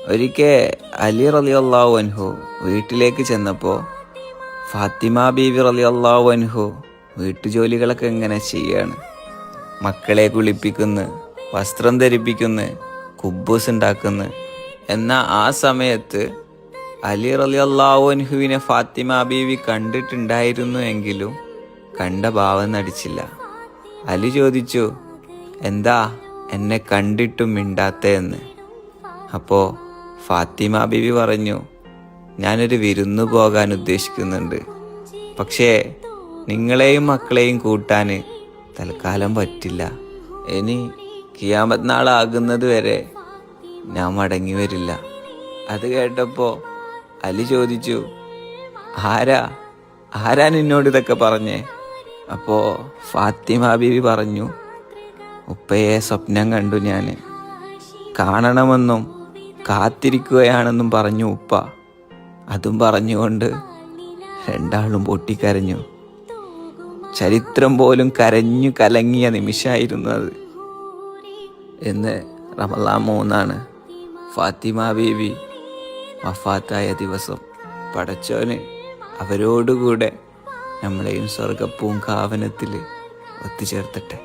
ഒരിക്കൽ അലി റളിയല്ലാഹു അൻഹു വീട്ടിലേക്ക് ചെന്നപ്പോൾ ഫാത്തിമ ബീവി റളിയല്ലാഹു അൻഹു വീട്ടുജോലികളൊക്കെ ഇങ്ങനെ ചെയ്യാണ്. മക്കളെ കുളിപ്പിക്കുന്നു, വസ്ത്രം ധരിപ്പിക്കുന്നു, കുബ്ബൂസ് ഉണ്ടാക്കുന്നു. എന്നാൽ ആ സമയത്ത് അലി റളിയല്ലാഹു അൻഹുവിനെ ഫാത്തിമ ബീവി കണ്ടിട്ടുണ്ടായിരുന്നു എങ്കിലും കണ്ട ഭാവം നടിച്ചില്ല. അലി ചോദിച്ചു, എന്താ എന്നെ കണ്ടിട്ടും മിണ്ടാത്തതെന്ന്. അപ്പോൾ ഫാത്തിമ ബീവി പറഞ്ഞു, ഞാനൊരു വിരുന്ന് പോകാൻ ഉദ്ദേശിക്കുന്നുണ്ട്. പക്ഷേ നിങ്ങളെയും മക്കളെയും കൂട്ടാൻ തൽക്കാലം പറ്റില്ല. ഇനി ഖിയാമത്ത് നാളാകുന്നത് വരെ ഞാൻ മടങ്ങി വരില്ല. അത് കേട്ടപ്പോൾ അലി ചോദിച്ചു, ആരാ നിന്നോട് ഇതൊക്കെ പറഞ്ഞേ? അപ്പോൾ ഫാത്തിമ ബീവി പറഞ്ഞു, ഉപ്പയെ സ്വപ്നം കണ്ടു, ഞാൻ കാണണമെന്നും കാത്തിരിക്കുകയാണെന്നും പറഞ്ഞു ഉപ്പ. അതും പറഞ്ഞുകൊണ്ട് രണ്ടാളും പൊട്ടിക്കരഞ്ഞു. ചരിത്രം പോലും കരഞ്ഞു കലങ്ങിയ നിമിഷമായിരുന്നു അത്. ഇന്ന് റമളാൻ 3 ഫാത്തിമ ബീവി വഫാത്തായ ദിവസം. പടച്ചോന് അവരോടുകൂടെ നമ്മളെയും സ്വർഗപ്പൂങ്കാവനത്തിൽ ഒത്തുചേർത്തട്ടെ.